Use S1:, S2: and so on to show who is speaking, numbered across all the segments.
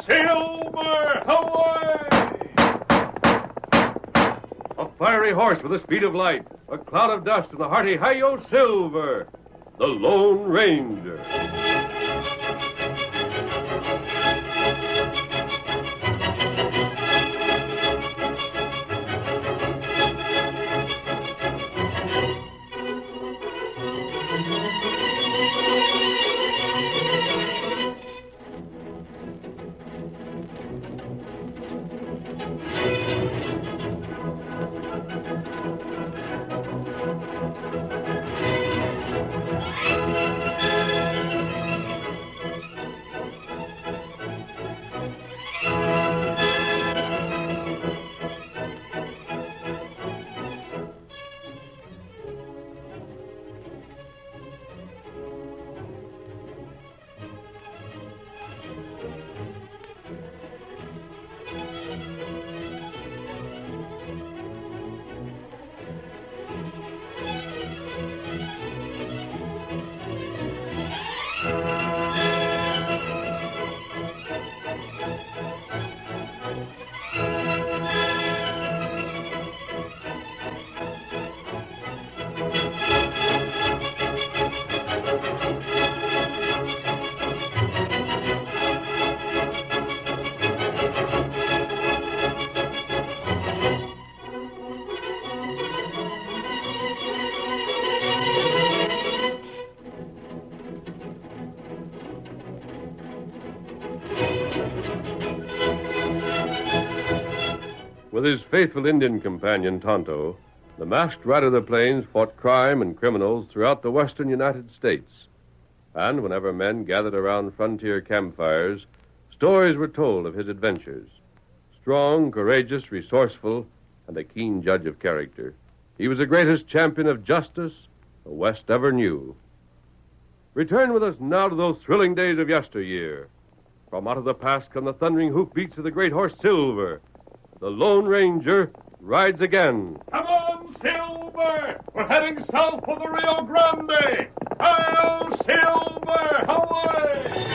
S1: Silver! Away! A fiery horse with the speed of light, a cloud of dust, and a hearty Hi-Yo Silver, the Lone Ranger. With his faithful Indian companion, Tonto, the masked rider of the plains fought crime and criminals throughout the western United States. And whenever men gathered around frontier campfires, stories were told of his adventures. Strong, courageous, resourceful, and a keen judge of character, he was the greatest champion of justice the West ever knew. Return with us now to those thrilling days of yesteryear. From out of the past come the thundering hoofbeats of the great horse Silver. The Lone Ranger rides again. Come on, Silver! We're heading south for the Rio Grande! Hi-yo, Silver! Away!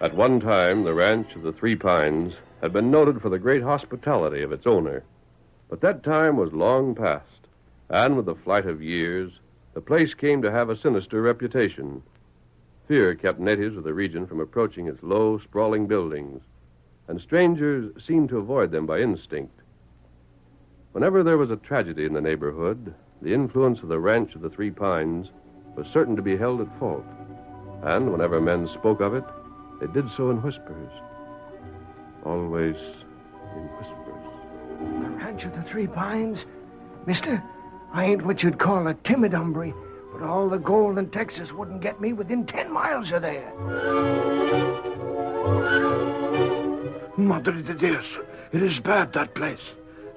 S1: At one time, the ranch of the Three Pines had been noted for the great hospitality of its owner. But that time was long past, and with the flight of years, the place came to have a sinister reputation. Fear kept natives of the region from approaching its low, sprawling buildings, and strangers seemed to avoid them by instinct. Whenever there was a tragedy in the neighborhood, the influence of the ranch of the Three Pines was certain to be held at fault. And whenever men spoke of it, they did so in whispers. Always in whispers.
S2: The ranch of the Three Pines? Mister, I ain't what you'd call a timid hombre, but all the gold in Texas wouldn't get me within 10 miles of there.
S3: Madre de Dios, it is bad, that place.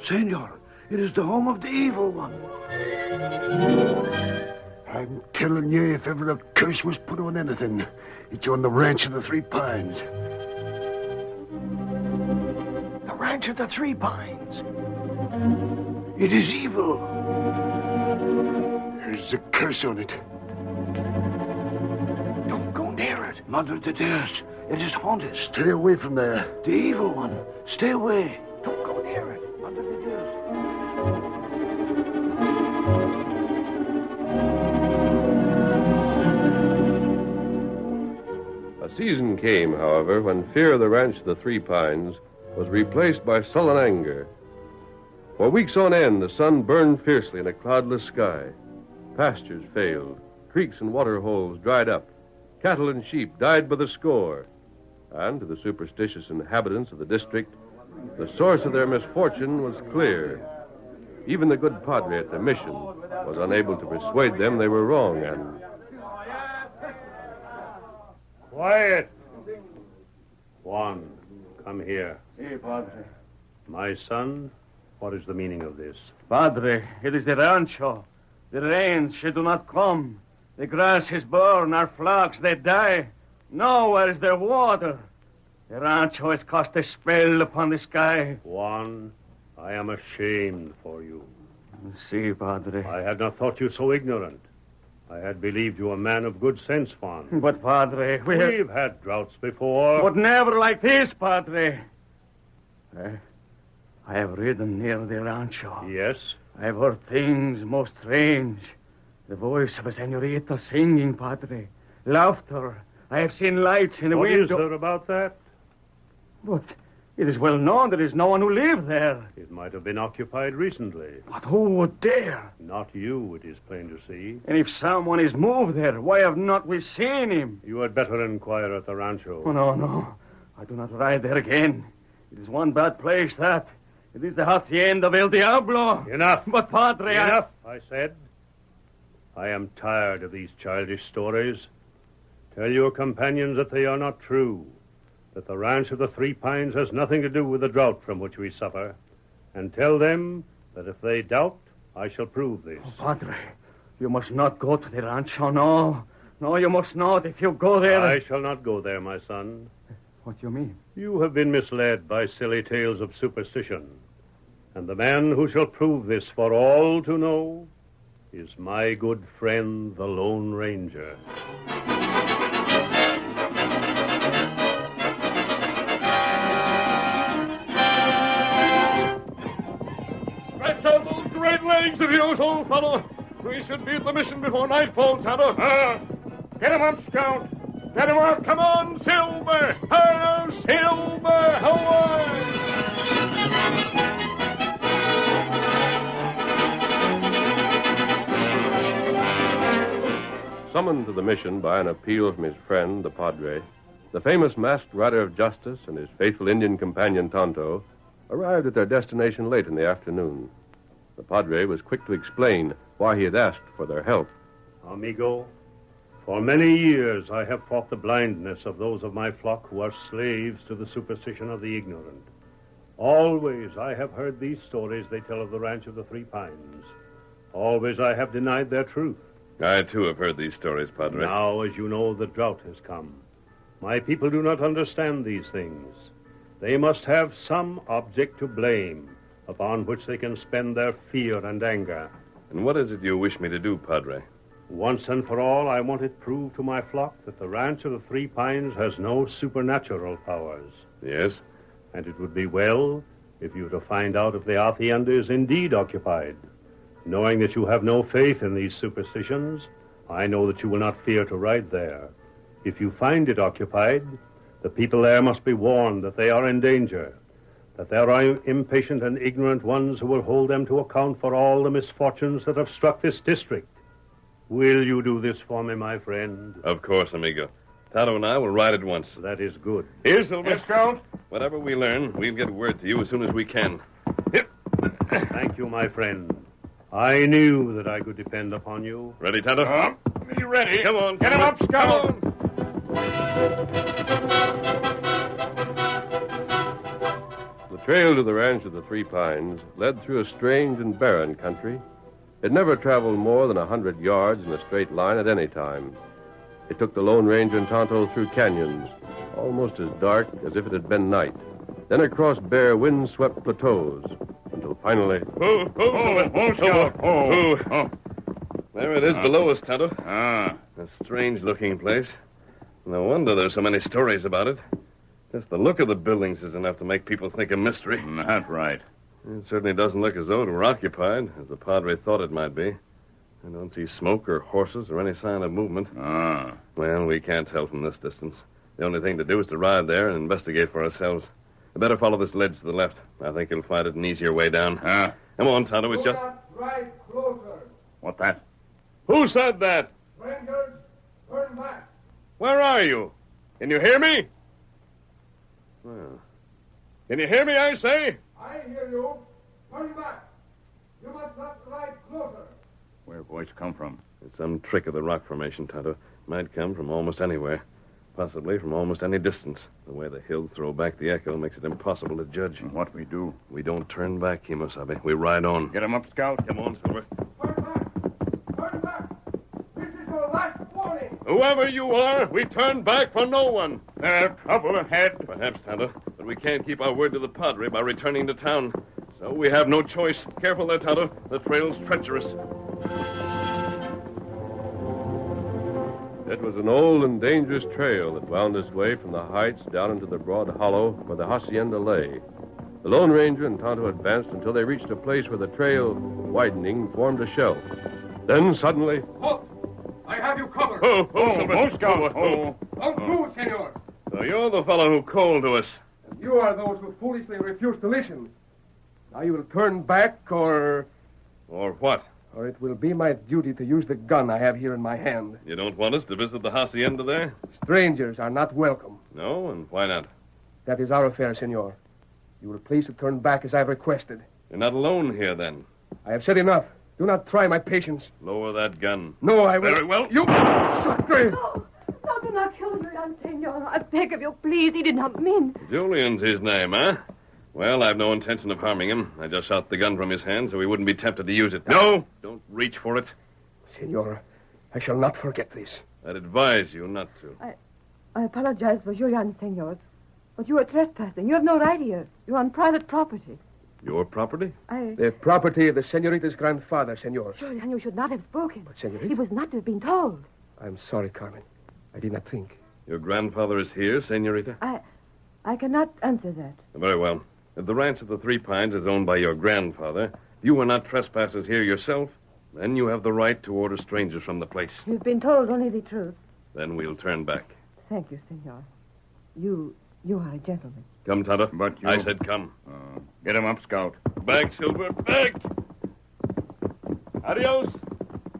S3: Senor, it is the home of the evil one. I'm telling you, if ever a curse was put on anything, it's on the ranch of the Three Pines.
S2: The ranch of the Three Pines?
S3: It is evil. There's a curse on it.
S2: Don't go near it.
S3: Madre de Dios, it is haunted.
S4: Stay away from there.
S3: The evil one. Stay away.
S2: Don't go near it.
S3: Madre de Dios.
S1: A season came, however, when fear of the ranch of the Three Pines was replaced by sullen anger. For weeks on end, the sun burned fiercely in a cloudless sky. Pastures failed, creeks and water holes dried up, cattle and sheep died by the score. And to the superstitious inhabitants of the district, the source of their misfortune was clear. Even the good padre at the mission was unable to persuade them they were wrong, and...
S5: Quiet! Juan, come here.
S6: Si, Padre.
S5: My son, what is the meaning of this?
S6: Padre, it is the rancho. The rains, she do not come. The grass is born, our flocks, they die. Nowhere is there water. The rancho has cast a spell upon the sky.
S5: Juan, I am ashamed for you.
S6: See, Padre.
S5: I had not thought you so ignorant. I had believed you a man of good sense, Fawn.
S6: But, Padre,
S5: We've had droughts before.
S6: But never like this, Padre. I have ridden near the rancho.
S5: Yes?
S6: I have heard things most strange. The voice of a senorita singing, Padre. Laughter. I have seen lights in the
S5: What
S6: window.
S5: is there about that?
S6: But it is well known there is no one who lives there.
S5: It might have been occupied recently.
S6: But who would dare?
S5: Not you, it is plain to see.
S6: And if someone is moved there, why have not we seen him?
S5: You had better inquire at the rancho.
S6: Oh, no. I do not ride there again. It is one bad place, that. It is the hacienda of El Diablo.
S5: Enough.
S6: But, Padre,
S5: Enough, I said. I am tired of these childish stories. Tell your companions that they are not true, that the ranch of the Three Pines has nothing to do with the drought from which we suffer, and tell them that if they doubt, I shall prove this.
S6: Oh, Padre, you must not go to the rancho, no. No, you must not. If you go there...
S5: I shall not go there, my son.
S6: What do you mean?
S5: You have been misled by silly tales of superstition, and the man who shall prove this for all to know is my good friend, the Lone Ranger.
S1: Stretch out those great legs of yours, old fellow. We should be at the mission before nightfall, Tonto. Get him up, Scout. Get him up. Come on, Silver. Hello, Silver. Away. Summoned to the mission by an appeal from his friend, the Padre, the famous masked rider of justice and his faithful Indian companion, Tonto, arrived at their destination late in the afternoon. The Padre was quick to explain why he had asked for their help.
S5: Amigo, for many years I have fought the blindness of those of my flock who are slaves to the superstition of the ignorant. Always I have heard these stories they tell of the ranch of the Three Pines. Always I have denied their truth.
S1: I, too, have heard these stories, Padre.
S5: Now, as you know, the drought has come. My people do not understand these things. They must have some object to blame upon which they can spend their fear and anger.
S1: And what is it you wish me to do, Padre?
S5: Once and for all, I want it proved to my flock that the ranch of the Three Pines has no supernatural powers.
S1: Yes?
S5: And it would be well if you were to find out if the hacienda is indeed occupied. Knowing that you have no faith in these superstitions, I know that you will not fear to ride there. If you find it occupied, the people there must be warned that they are in danger, that there are impatient and ignorant ones who will hold them to account for all the misfortunes that have struck this district. Will you do this for me, my friend?
S1: Of course, amigo. Tonto and I will ride at once.
S5: That is good.
S1: Here, Silver.
S3: Yes, Scout.
S1: Whatever we learn, we'll get word to you as soon as we can. Here.
S5: Thank you, my friend. I knew that I could depend upon you.
S1: Ready, Tonto?
S3: Me ready.
S1: Come on.
S3: Get him up, Scout.
S1: The trail to the ranch of the Three Pines led through a strange and barren country. It never traveled more than 100 yards in a straight line at any time. It took the Lone Ranger and Tonto through canyons, almost as dark as if it had been night, then across bare, wind-swept plateaus, until finally...
S3: Scout.
S1: There it is below us, Tonto.
S3: Ah.
S1: A strange-looking place. No wonder there's so many stories about it. Just the look of the buildings is enough to make people think a mystery.
S3: That's right.
S1: It certainly doesn't look as though it were occupied, as the Padre thought it might be. I don't see smoke or horses or any sign of movement.
S3: Ah.
S1: Well, we can't tell from this distance. The only thing to do is to ride there and investigate for ourselves. We better follow this ledge to the left. I think you'll find it an easier way down.
S3: Ah.
S1: Come on, Tonto. It's just...
S2: Right closer.
S3: What that?
S1: Who said that?
S2: Rangers, turn back.
S1: Where are you? Can you hear me? Well, can you hear me, I say?
S2: I hear you. Turn back. You must not ride closer.
S3: Where voice come from?
S1: It's some trick of the rock formation, Tonto. Might come from almost anywhere. Possibly from almost any distance. The way the hills throw back the echo makes it impossible to judge.
S3: What we do?
S1: We don't turn back, Kimosabe. We ride on.
S3: Get him up, Scout.
S1: Come on, Silver.
S2: Turn back. Turn back. This is your last warning.
S1: Whoever you are, we turn back for no one.
S3: There's trouble ahead.
S1: Perhaps, Tonto, but we can't keep our word to the Padre by returning to town.
S4: No, we have no choice. Careful there, Tonto. The trail's treacherous.
S1: It was an old and dangerous trail that wound its way from the heights down into the broad hollow where the hacienda lay. The Lone Ranger and Tonto advanced until they reached a place where the trail, widening, formed a shelf. Then suddenly...
S7: Halt! I have you covered.
S4: Scout.
S7: Don't move, senor.
S4: So you're the fellow who called to us.
S7: You are those who foolishly refused to listen. Now you will turn back, or
S4: Or what?
S7: it will be my duty to use the gun I have here in my hand.
S4: You don't want us to visit the hacienda there?
S7: Strangers are not welcome.
S4: No, and why not?
S7: That is our affair, senor. You will please to turn back as I've requested.
S4: You're not alone here, then.
S7: I have said enough. Do not try my patience.
S4: Lower that gun.
S7: No, I will.
S4: Very well.
S7: You... Sacre!
S8: No, do not kill Julian, senor. I beg of you, please. He did not mean.
S4: Julian's his name, huh? Well, I've no intention of harming him. I just shot the gun from his hand so he wouldn't be tempted to use it. No! Don't reach for it.
S7: Senor, I shall not forget this.
S4: I'd advise you not to.
S8: I apologize for Julian, senor. But you are trespassing. You have no right here. You're on private property.
S4: Your property?
S7: The property of the senorita's grandfather, senor.
S8: Julian, you should not have spoken.
S7: But, senorita...
S8: He was not to have been told.
S7: I'm sorry, Carmen. I did not think.
S4: Your grandfather is here, senorita?
S8: I cannot answer that.
S4: Very well. If the ranch of the Three Pines is owned by your grandfather, you are not trespassers here yourself, then you have the right to order strangers from the place.
S8: You've been told only the truth.
S4: Then we'll turn back.
S8: Thank you, senor. You are a gentleman.
S4: Come, Tonto.
S3: But you...
S4: I said come.
S3: Get him up, Scout.
S4: Back, Silver, back! Adios!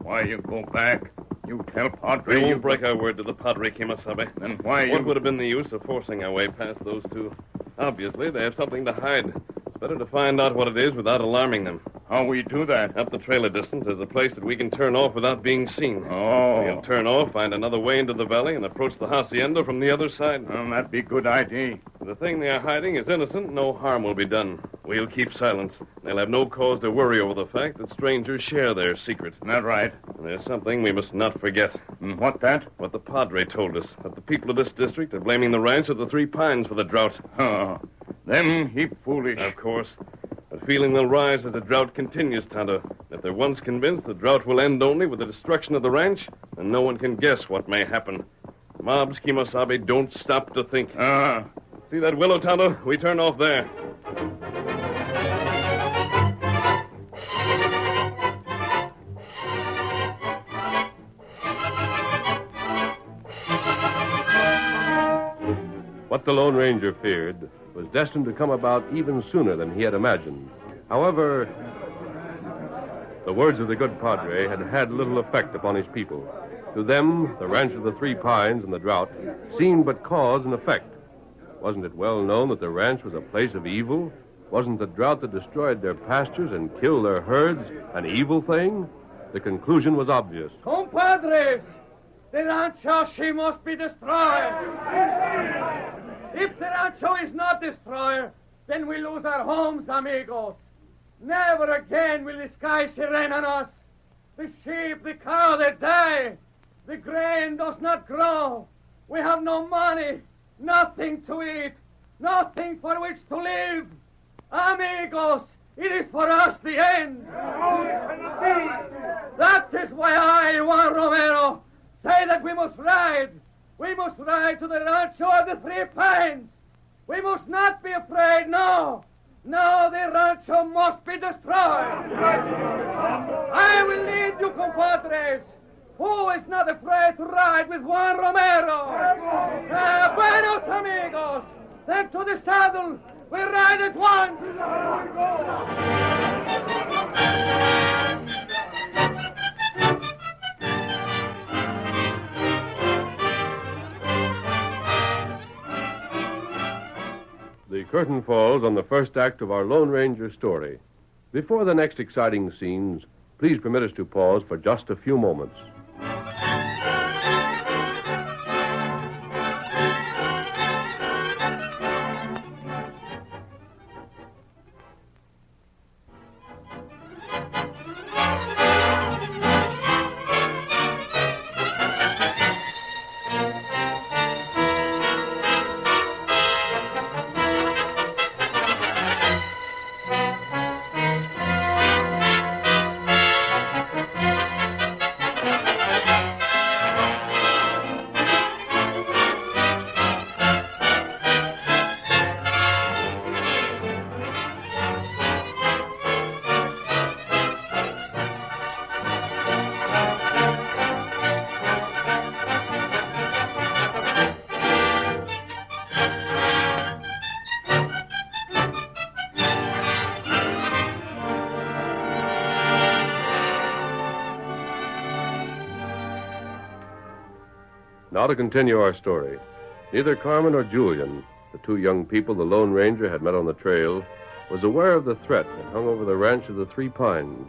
S3: Why you go back? You tell Padre...
S4: We won't break our word to the Padre, Kimasabe.
S3: Then why
S4: What
S3: you...
S4: would have been the use of forcing our way past those two? Obviously, they have something to hide. It's better to find out what it is without alarming them.
S3: How we do that?
S4: Up the trail a distance, there's a place that we can turn off without being seen.
S3: Oh.
S4: We'll turn off, find another way into the valley, and approach the hacienda from the other side.
S3: Well, that'd be good idea.
S4: The thing they are hiding is innocent. No harm will be done. We'll keep silence. They'll have no cause to worry over the fact that strangers share their secret.
S3: That right.
S4: And there's something we must not forget.
S3: And what that?
S4: What the Padre told us, that the people of this district are blaming the ranch of the Three Pines for the drought.
S3: Oh, them heap foolish.
S4: Of course. A feeling will rise as the drought continues, Tonto. If they're once convinced the drought will end only with the destruction of the ranch, then no one can guess what may happen. Mobs, Kimosabe, don't stop to think. See that willow, Tonto? We turn off there.
S1: What the Lone Ranger feared was destined to come about even sooner than he had imagined. However, the words of the good Padre had had little effect upon his people. To them, the ranch of the Three Pines and the drought seemed but cause and effect. Wasn't it well known that the ranch was a place of evil? Wasn't the drought that destroyed their pastures and killed their herds an evil thing? The conclusion was obvious.
S6: Compadres, the rancho, she must be destroyed. If the rancho is not destroyed, then we lose our homes, amigos. Never again will the sky rain on us. The sheep, the cow, they die. The grain does not grow. We have no money, nothing to eat, nothing for which to live. Amigos, it is for us the end. That is why I, Juan Romero, say that we must ride. We must ride to the rancho of the Three Pines. We must not be afraid, no. No, the rancho must be destroyed. I will lead you, compadres. Who is not afraid to ride with Juan Romero? Buenos amigos. Then to the saddle. We ride at once.
S1: The curtain falls on the first act of our Lone Ranger story. Before the next exciting scenes, please permit us to pause for just a few moments. Now to continue our story. Neither Carmen or Julian, the two young people the Lone Ranger had met on the trail, was aware of the threat that hung over the ranch of the Three Pines.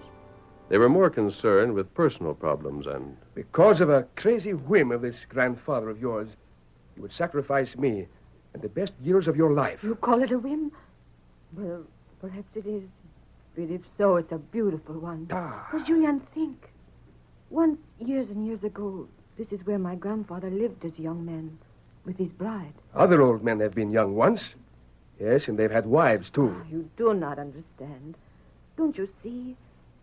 S1: They were more concerned with personal problems and...
S7: Because of a crazy whim of this grandfather of yours, you would sacrifice me and the best years of your life.
S8: You call it a whim? Well, perhaps it is. But if so, it's a beautiful one. But Julian, think. Once, years and years ago, this is where my grandfather lived as a young man with his bride.
S7: Other old men have been young once. Yes, and they've had wives, too.
S8: Oh, you do not understand. Don't you see?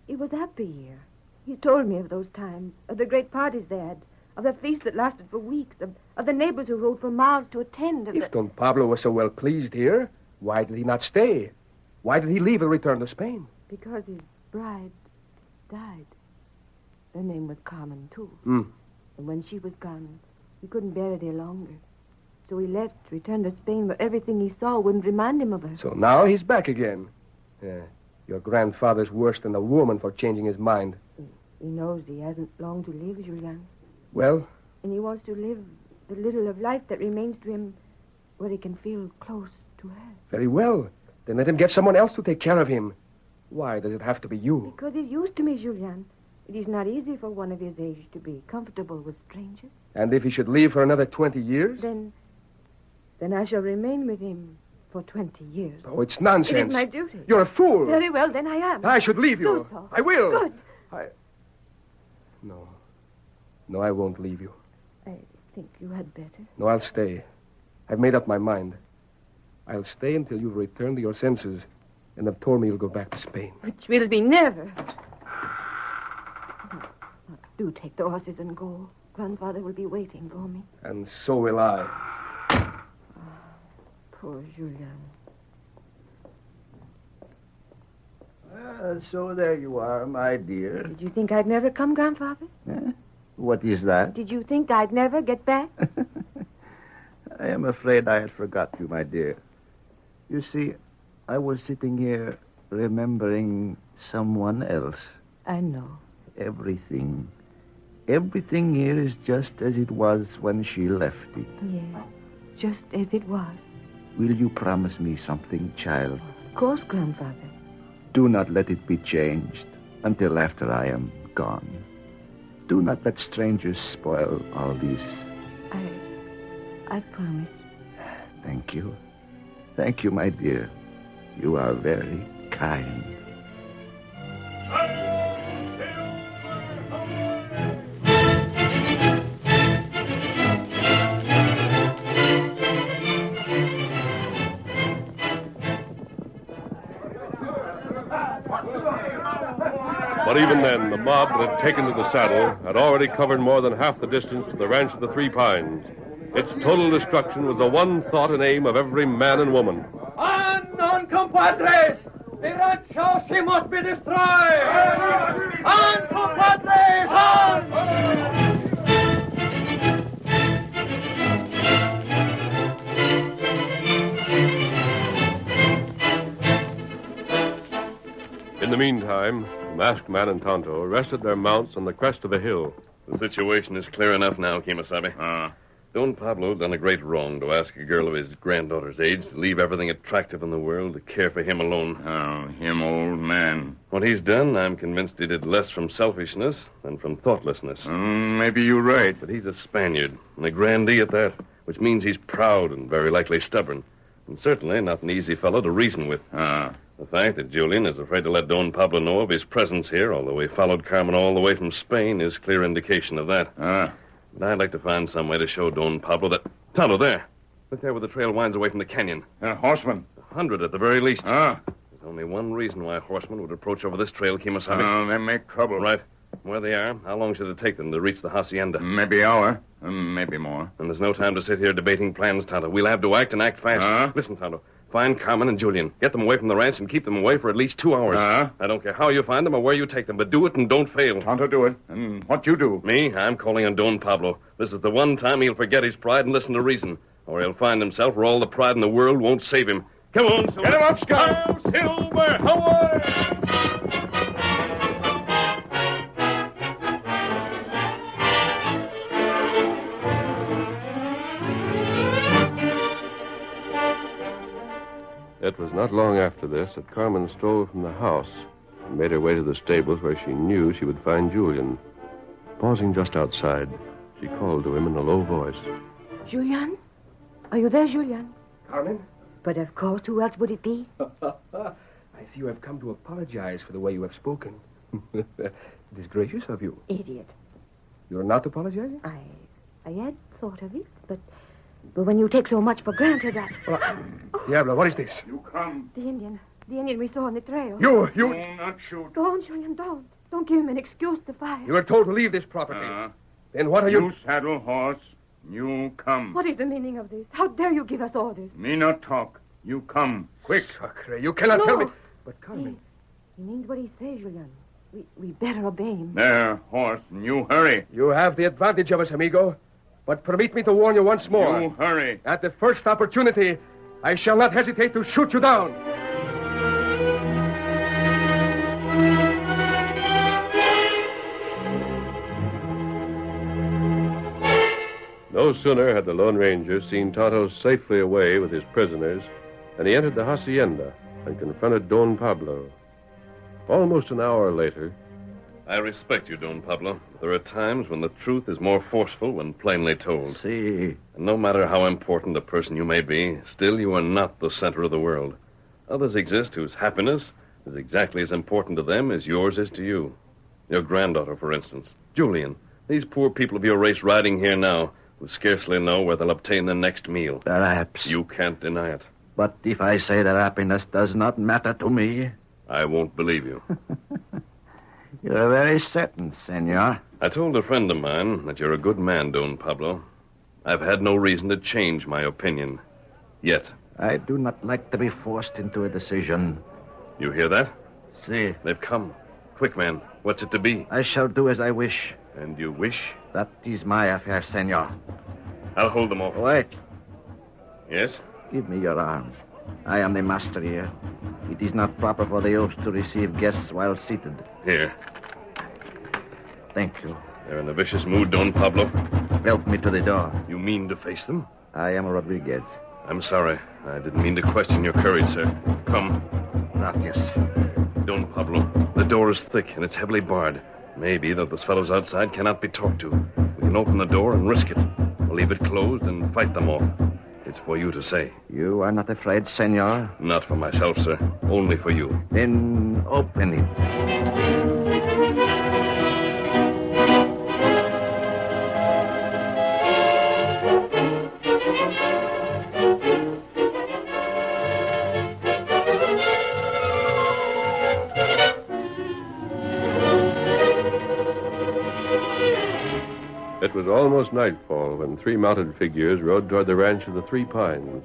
S8: He was happy here. He told me of those times, of the great parties they had, of the feasts that lasted for weeks, of the neighbors who rode for miles to attend.
S7: If Don Pablo was so well pleased here, why did he not stay? Why did he leave and return to Spain?
S8: Because his bride died. Her name was Carmen, too.
S7: Mm.
S8: And when she was gone, he couldn't bear it here longer. So he left, returned to Spain, where everything he saw wouldn't remind him of her.
S7: So now he's back again. Your grandfather's worse than a woman for changing his mind.
S8: He knows he hasn't long to live, Julian.
S7: Well?
S8: And he wants to live the little of life that remains to him where he can feel close to her.
S7: Very well. Then let him get someone else to take care of him. Why does it have to be you?
S8: Because he's used to me, Julian. It is not easy for one of his age to be comfortable with strangers.
S7: And if he should leave for another 20 years?
S8: Then I shall remain with him for 20 years.
S7: Oh, it's nonsense.
S8: It is my duty.
S7: You're a fool.
S8: Very well, then I am.
S7: I should leave you.
S8: Do so.
S7: I will.
S8: Good.
S7: No, I won't leave you.
S8: I think you had better.
S7: No, I'll stay. I've made up my mind. I'll stay until you've returned to your senses and have told me you'll go back to Spain.
S8: Which will be never. Do take the horses and go. Grandfather will be waiting for me.
S7: And so will I.
S8: Poor Julian.
S9: So there you are, my dear.
S8: Did you think I'd never come, Grandfather?
S9: What is that?
S8: Did you think I'd never get back?
S9: I am afraid I had forgot you, my dear. You see, I was sitting here remembering someone else.
S8: I know.
S9: Everything. Everything here is just as it was when she left it.
S8: Yes, just as it was.
S9: Will you promise me something, child?
S8: Of course, Grandfather.
S9: Do not let it be changed until after I am gone. Do not let strangers spoil all this.
S8: I promise.
S9: Thank you. Thank you, my dear. You are very kind.
S1: But even then, the mob that had taken to the saddle had already covered more than half the distance to the ranch of the Three Pines. Its total destruction was the one thought and aim of every man and woman.
S6: On, compadres! The rancho, she must be destroyed! On, compadres! On!
S1: In the meantime, the masked man and Tonto rested their mounts on the crest of a hill.
S4: The situation is clear enough now, Kemosabe. Don Pablo done a great wrong to ask a girl of his granddaughter's age to leave everything attractive in the world to care for him alone.
S10: Oh, him old man.
S4: What he's done, I'm convinced he did less from selfishness than from thoughtlessness.
S10: Maybe you're right.
S4: But he's a Spaniard, and a grandee at that, which means he's proud and very likely stubborn. And certainly not an easy fellow to reason with. The fact that Julian is afraid to let Don Pablo know of his presence here, although he followed Carmen all the way from Spain, is clear indication of that. But I'd like to find some way to show Don Pablo that... Tonto, there. Look there where the trail winds away from the canyon.
S10: Horseman.
S4: 100 at the very least.
S10: There's
S4: only one reason why a horseman would approach over this trail, Kemosabe.
S10: They make trouble.
S4: Right. Where they are, how long should it take them to reach the hacienda?
S10: Maybe an hour. Maybe more.
S4: And there's no time to sit here debating plans, Tonto. We'll have to act and act fast. Listen, Tonto. Find Carmen and Julian. Get them away from the ranch and keep them away for at least 2 hours. I don't care how you find them or where you take them, but do it and don't fail.
S10: Tonto, do it. And what you do?
S4: Me? I'm calling on Don Pablo. This is the one time he'll forget his pride and listen to reason. Or he'll find himself where all the pride in the world won't save him. Come on, Silver.
S10: Get him up, Scout.
S4: Silver, away!
S1: It was not long after this that Carmen stole from the house and made her way to the stables where she knew she would find Julian. Pausing just outside, she called to him in a low voice.
S8: Julian? Are you there, Julian?
S7: Carmen?
S8: But of course, who else would it be?
S7: I see you have come to apologize for the way you have spoken. It is gracious of you.
S8: Idiot.
S7: You're not apologizing?
S8: I had thought of it, but when you take so much for granted,
S7: Diablo, what is this?
S10: You come.
S8: The Indian we saw on the trail.
S7: You!
S10: Do not shoot.
S8: Don't, Julian, don't. Don't give him an excuse to fire.
S7: You were told to leave this property. Then what are you...
S10: You saddle horse. You come.
S8: What is the meaning of this? How dare you give us orders?
S10: Me not talk. You come. Quick.
S7: Sacre, you cannot tell me... But Carmen...
S8: He means what he says, Julian. We better obey him.
S10: There, horse. You hurry.
S7: You have the advantage of us, amigo. But permit me to warn you once more.
S10: You hurry.
S7: At the first opportunity, I shall not hesitate to shoot you down.
S1: No sooner had the Lone Ranger seen Tonto safely away with his prisoners than he entered the hacienda and confronted Don Pablo. Almost an hour later...
S4: I respect you, Don Pablo. There are times when the truth is more forceful when plainly told.
S9: See.
S4: And no matter how important a person you may be, still you are not the center of the world. Others exist whose happiness is exactly as important to them as yours is to you. Your granddaughter, for instance. Julian. These poor people of your race riding here now who scarcely know where they'll obtain their next meal.
S9: Perhaps.
S4: You can't deny it.
S9: But if I say their happiness does not matter to me...
S4: I won't believe you.
S9: You're very certain, senor.
S4: I told a friend of mine that you're a good man, Don Pablo. I've had no reason to change my opinion. Yet.
S9: I do not like to be forced into a decision.
S4: You hear that?
S9: See.
S4: They've come. Quick, man. What's it to be?
S9: I shall do as I wish.
S4: And you wish?
S9: That is my affair, senor.
S4: I'll hold them off.
S9: Wait.
S4: Yes?
S9: Give me your arm. I am the master here. It is not proper for the host to receive guests while seated.
S4: Here.
S9: Thank you.
S4: They're in a vicious mood, Don Pablo.
S9: Help me to the door.
S4: You mean to face them?
S9: I am Rodriguez.
S4: I'm sorry. I didn't mean to question your courage, sir. Come.
S9: Gracias.
S4: Don Pablo, the door is thick and it's heavily barred. Maybe that those fellows outside cannot be talked to. We can open the door and risk it. Or leave it closed and fight them off. It's for you to say.
S9: You are not afraid, senor?
S4: Not for myself, sir. Only for you.
S9: Then open it.
S1: It was almost nightfall when three mounted figures rode toward the ranch of the Three Pines.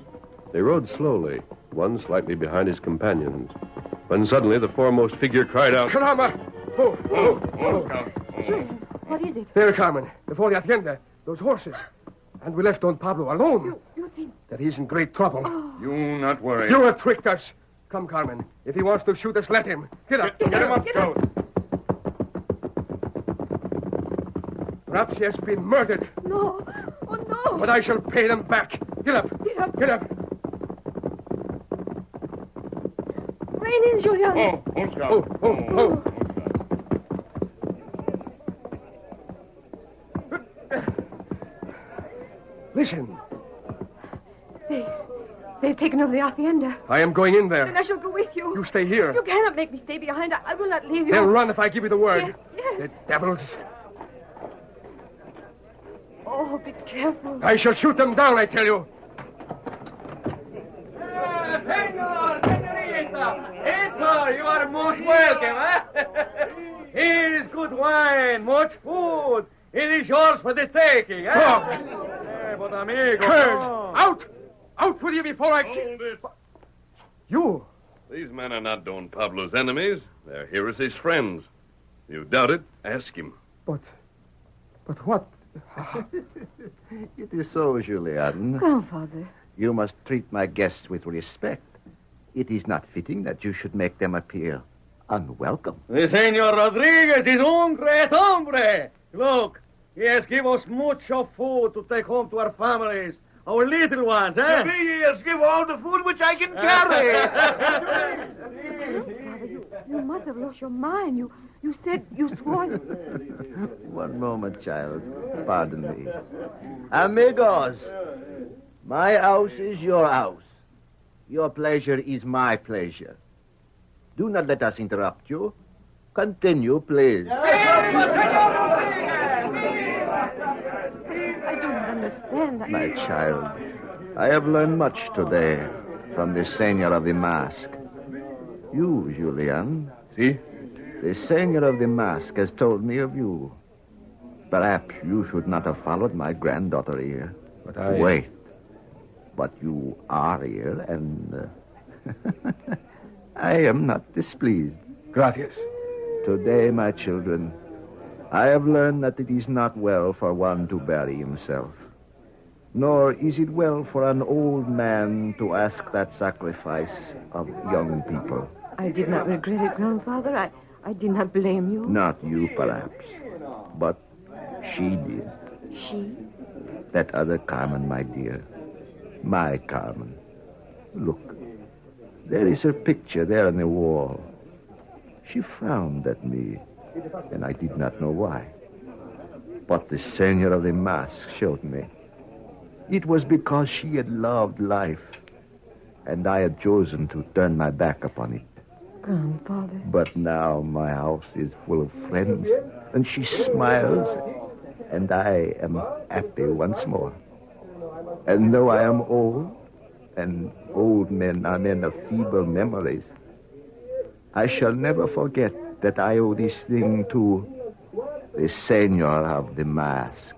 S1: They rode slowly, one slightly behind his companions. When suddenly the foremost figure cried out,
S7: Caramba! Oh.
S8: What is it?
S7: There, Carmen. Before the hacienda. Those horses. And we left Don Pablo alone.
S8: You think...
S7: That he's in great trouble.
S8: Oh.
S10: You not worry.
S7: You have tricked us. Come, Carmen. If he wants to shoot us, let him. Get up.
S10: Get him up, Joe.
S7: Perhaps he has been murdered.
S8: No. Oh, no.
S7: But I shall pay them back. Get up.
S8: Get up.
S7: Get up.
S8: Rein in, Julian.
S10: Oh, Scout.
S7: Oh. Listen.
S8: They've taken over the hacienda.
S7: I am going in
S8: Then
S7: there.
S8: I shall go with you.
S7: You stay here.
S8: You cannot make me stay behind. I will not leave you.
S7: They'll run if I give you the word.
S8: Yes.
S7: The devils.
S8: Oh, be careful.
S7: I shall shoot them down, I tell you.
S6: Senor, senorita. Enter, you are most welcome, Here is good wine, much food. It is yours for the taking, But amigo...
S7: Curse!
S6: no.
S7: Out! Out with you before I...
S4: Hold it.
S7: You!
S4: These men are not Don Pablo's enemies. They're here as his friends. You doubt it? Ask him.
S7: But what?
S9: It is so, Julian.
S8: Grandfather.
S9: You must treat my guests with respect. It is not fitting that you should make them appear unwelcome.
S6: The Senor Rodriguez is un great hombre. Look, he has given us much of food to take home to our families. Our little ones, eh?
S3: Yes, give all the food which I can carry.
S8: Father, you must have lost your mind. You said you swore.
S9: One moment, child. Pardon me. Amigos, my house is your house. Your pleasure is my pleasure. Do not let us interrupt you. Continue, please.
S8: I don't understand.
S9: My child, I have learned much today from the Seigneur of the Mask. You, Julian.
S7: See?
S9: The Seigneur of the Mask has told me of you. Perhaps you should not have followed my granddaughter here.
S7: But I...
S9: Wait. But you are here, and I am not displeased.
S7: Gracias.
S9: Today, my children, I have learned that it is not well for one to bury himself. Nor is it well for an old man to ask that sacrifice of young people.
S8: I did not regret it, Grandfather. I did not blame you.
S9: Not you, perhaps. But she did.
S8: She?
S9: That other Carmen, my dear. My Carmen. Look. There is her picture there on the wall. She frowned at me, and I did not know why. But the Seigneur of the Mask showed me. It was because she had loved life, and I had chosen to turn my back upon it.
S8: Grandfather.
S9: But now my house is full of friends, and she smiles, and I am happy once more. And though I am old, and old men are men of feeble memories, I shall never forget that I owe this thing to the Seigneur of the Mask.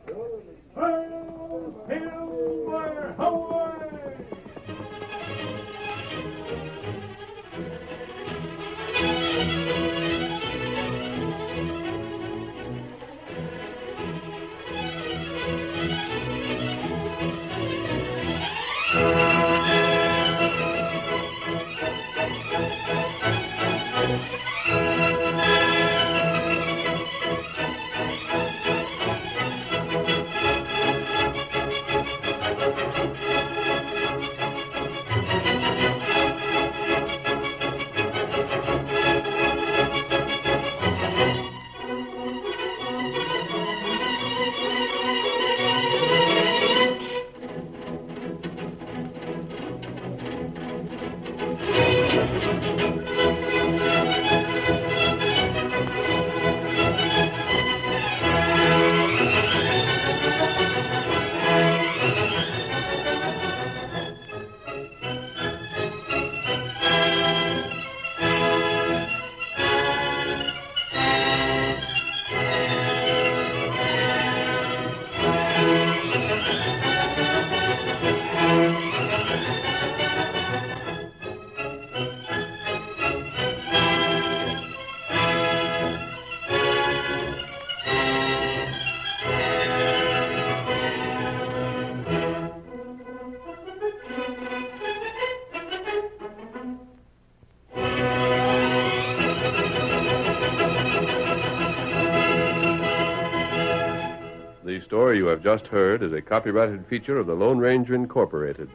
S1: The story you have just heard is a copyrighted feature of the Lone Ranger Incorporated.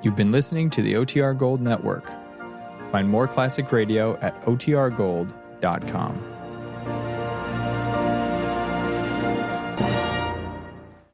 S11: You've been listening to the OTR Gold Network. Find more classic radio at otrgold.com.